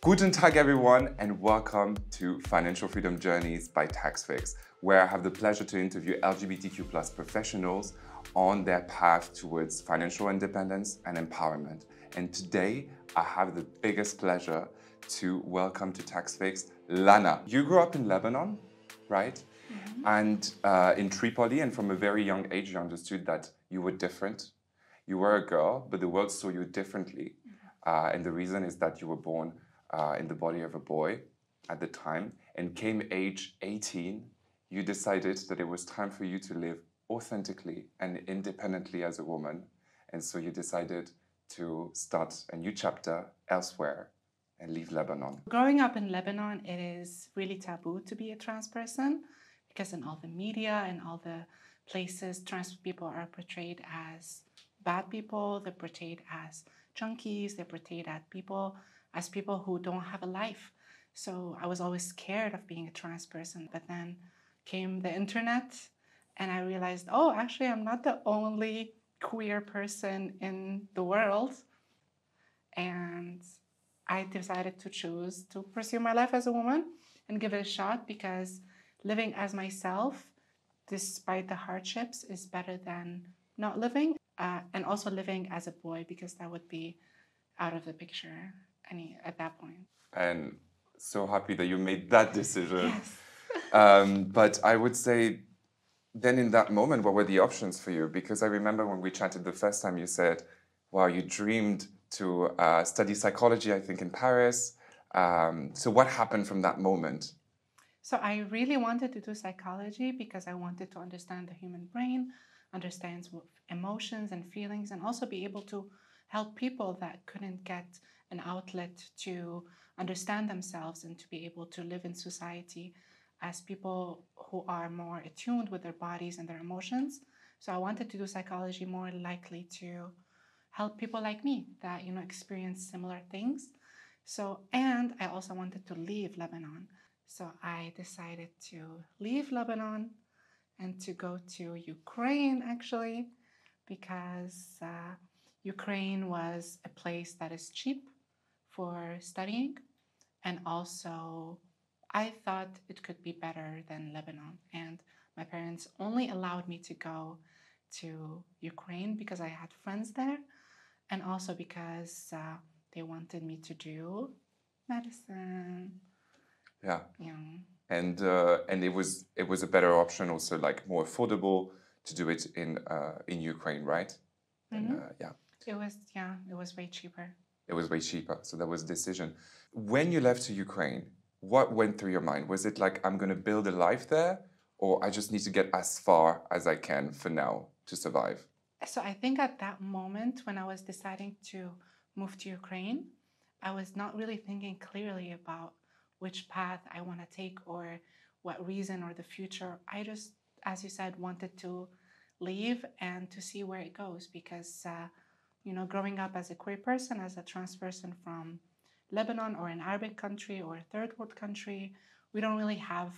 Guten Tag, everyone, and welcome to Financial Freedom Journeys by TaxFix, where I have the pleasure to interview LGBTQ+ professionals on their path towards financial independence and empowerment. And today, I have the biggest pleasure to welcome to TaxFix Lana. You grew up in Lebanon, right? Mm-hmm. And in Tripoli, and from a very young age, you understood that you were different. You were a girl, but the world saw you differently. And the reason is that you were born in the body of a boy at the time, and came age 18, you decided that it was time for you to live authentically and independently as a woman. And so you decided to start a new chapter elsewhere and leave Lebanon. Growing up in Lebanon, it is really taboo to be a trans person because in all the media and all the places, trans people are portrayed as bad people, they're portrayed as junkies, they're portrayed as people who don't have a life. So I was always scared of being a trans person. But then came the internet and I realized, oh, actually, I'm not the only queer person in the world. And I decided to choose to pursue my life as a woman and give it a shot because living as myself, despite the hardships, is better than not living. And also living as a boy because that would be out of the picture at that point. And so happy that you made that decision. Yes. But I would say, then in that moment, what were the options for you? Because I remember when we chatted the first time, you said, wow, you dreamed to study psychology, I think, in Paris. So what happened from that moment? So I really wanted to do psychology because I wanted to understand the human brain, understand emotions and feelings, and also be able to help people that couldn't get an outlet to understand themselves and to be able to live in society as people who are more attuned with their bodies and their emotions. So I wanted to do psychology more likely to help people like me that, experience similar things. So, and I also wanted to leave Lebanon. So I decided to leave Lebanon and to go to Ukraine, actually, because Ukraine was a place that is cheap for studying. And also, I thought it could be better than Lebanon. And my parents only allowed me to go to Ukraine because I had friends there, and also because they wanted me to do medicine. Yeah. Yeah. And it was a better option, also like more affordable to do it in Ukraine, right? Mm-hmm. And, yeah. It was way cheaper. It was way cheaper, so that was a decision. When you left to Ukraine, what went through your mind? Was it like, I'm going to build a life there, or I just need to get as far as I can for now to survive? So I think at that moment when I was deciding to move to Ukraine, I was not really thinking clearly about which path I want to take or what reason or the future. I just, as you said, wanted to leave and to see where it goes because, growing up as a queer person, as a trans person from Lebanon or an Arabic country or a third world country, we don't really have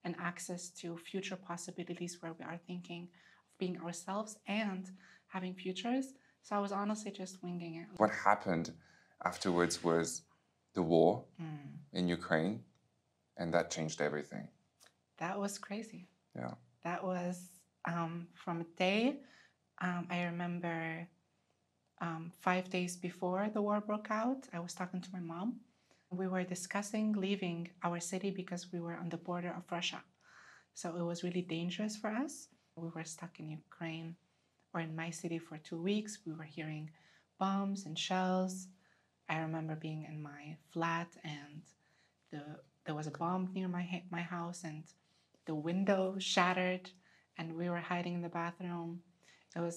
an access to future possibilities where we are thinking of being ourselves and having futures. So I was honestly just winging it. What happened afterwards was the war in Ukraine, and that changed everything. That was crazy. Yeah. That was from a day, I remember 5 days before the war broke out, I was talking to my mom. We were discussing leaving our city because we were on the border of Russia. So it was really dangerous for us. We were stuck in Ukraine or in my city for 2 weeks. We were hearing bombs and shells. I remember being in my flat and there was a bomb near my house and the window shattered and we were hiding in the bathroom.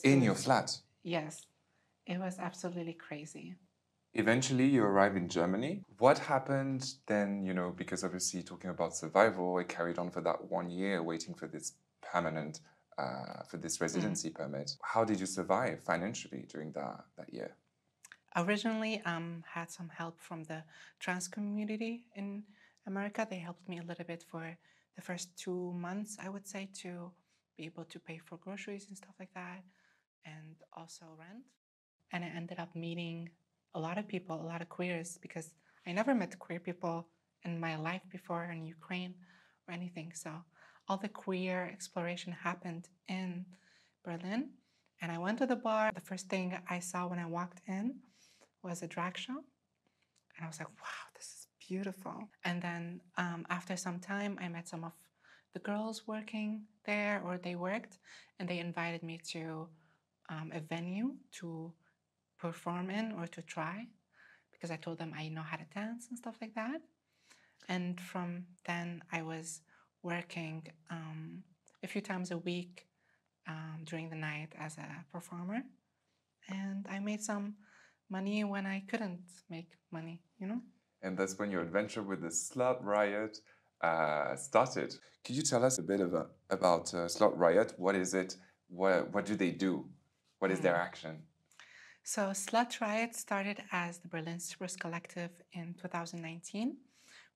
In your flat? Yes. It was absolutely crazy. Eventually, you arrive in Germany. What happened then, because obviously talking about survival, it carried on for that 1 year waiting for this permanent, for this residency permit. How did you survive financially during that year? Originally, had some help from the trans community in America. They helped me a little bit for the first 2 months, I would say, to be able to pay for groceries and stuff like that, and also rent. And I ended up meeting a lot of people, a lot of queers, because I never met queer people in my life before in Ukraine or anything. So all the queer exploration happened in Berlin. And I went to the bar. The first thing I saw when I walked in was a drag show. And I was like, wow, this is beautiful. And then after some time, I met some of the girls working there, or they worked, and they invited me to a venue to perform in or to try, because I told them I know how to dance and stuff like that. And from then, I was working a few times a week during the night as a performer. And I made some money when I couldn't make money, you know? And that's when your adventure with the Slut Riot started. Could you tell us a bit about Slut Riot? What is it? What do they do? What is their action? So Slut Riot started as the Berlin Strippers Collective in 2019,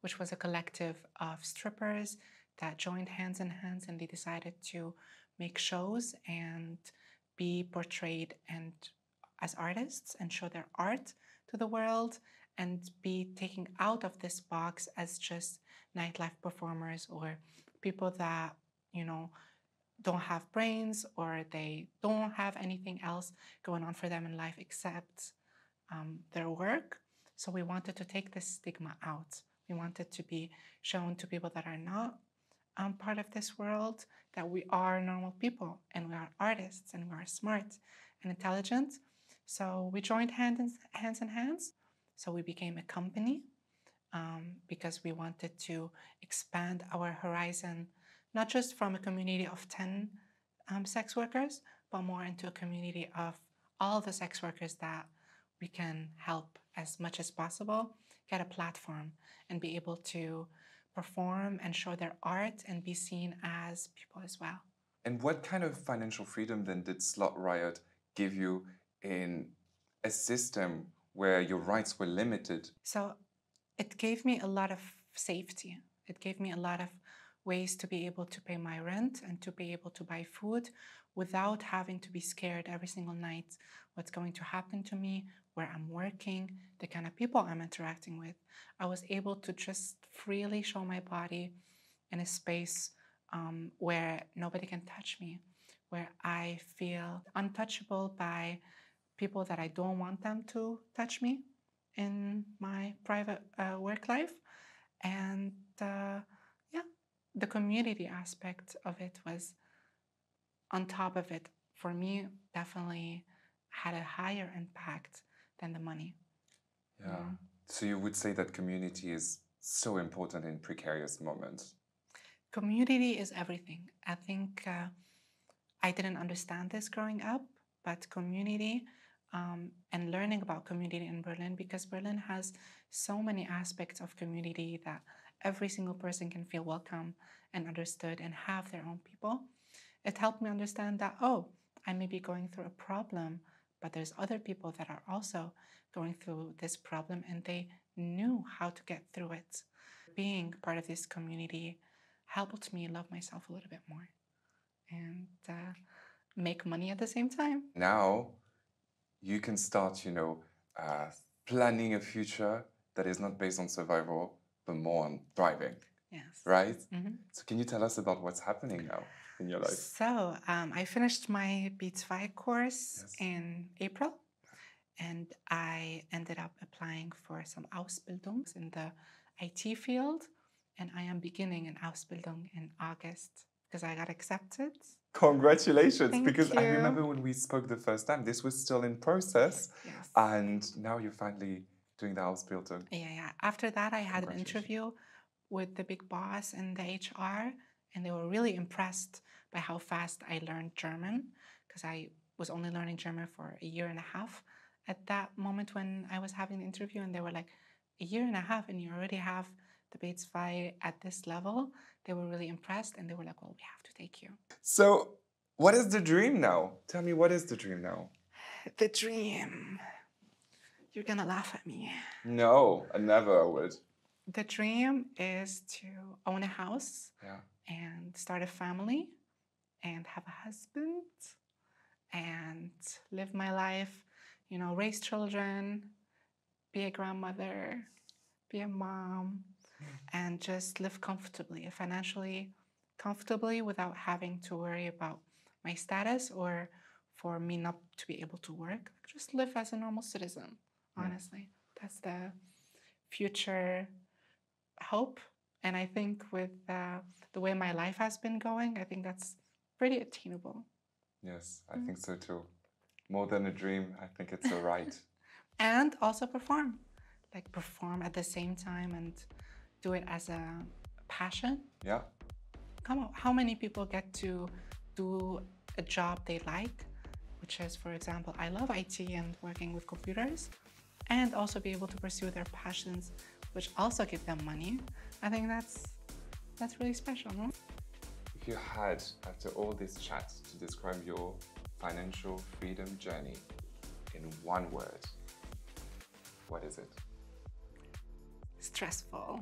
which was a collective of strippers that joined hands in hands, and they decided to make shows and be portrayed and as artists and show their art to the world, and be taken out of this box as just nightlife performers or people that, you know, don't have brains, or they don't have anything else going on for them in life except their work. So we wanted to take this stigma out. We wanted to be shown to people that are not part of this world that we are normal people, and we are artists, and we are smart and intelligent. So we joined hands in hands. So we became a company because we wanted to expand our horizon, not just from a community of 10 sex workers, but more into a community of all the sex workers that we can help as much as possible, get a platform, and be able to perform and show their art and be seen as people as well. And what kind of financial freedom then did Slut Riot give you in a system where your rights were limited? So it gave me a lot of safety. It gave me a lot of ways to be able to pay my rent and to be able to buy food without having to be scared every single night what's going to happen to me, where I'm working, the kind of people I'm interacting with. I was able to just freely show my body in a space where nobody can touch me, where I feel untouchable by people that I don't want them to touch me in my private work life. And yeah, the community aspect of it was on top of it. For me, definitely had a higher impact than the money. Yeah. So you would say that community is so important in precarious moments. Community is everything. I think I didn't understand this growing up, but community and learning about community in Berlin, because Berlin has so many aspects of community that every single person can feel welcome and understood and have their own people. It helped me understand that, oh, I may be going through a problem, but there's other people that are also going through this problem, and they knew how to get through it. Being part of this community helped me love myself a little bit more and make money at the same time. Now you can start, planning a future that is not based on survival, but more on thriving. Yes. Right? Mm-hmm. So can you tell us about what's happening now in your life? So I finished my B2 course in April, and I ended up applying for some Ausbildung in the IT field, and I am beginning an Ausbildung in August because I got accepted. Congratulations. Thank because you. I remember when we spoke the first time, this was still in process. Yes. And now you're finally doing the Ausbildung. Yeah. After that, I had an interview with the big boss in the HR, and they were really impressed by how fast I learned German, because I was only learning German for a year and a half at that moment when I was having the interview, and they were like, a year and a half and you already have the B2 at this level. They were really impressed, and they were like, well, we have to take you. So what is the dream now? Tell me, what is the dream now? The dream. You're gonna laugh at me. No, I never would. The dream is to own a house and start a family and have a husband and live my life, raise children, be a grandmother, be a mom, and just live comfortably, financially comfortably, without having to worry about my status or for me not to be able to work. Just live as a normal citizen, honestly. That's the future hope. And I think with the way my life has been going, I think that's pretty attainable. Yes, I think so too. More than a dream, I think it's a right. And also perform, like perform at the same time and do it as a passion. Yeah. Come on, how many people get to do a job they like, which is, for example, I love IT and working with computers, and also be able to pursue their passions, which also give them money. I think that's really special, no? If you had, after all this chat, to describe your financial freedom journey in one word, what is it? Stressful.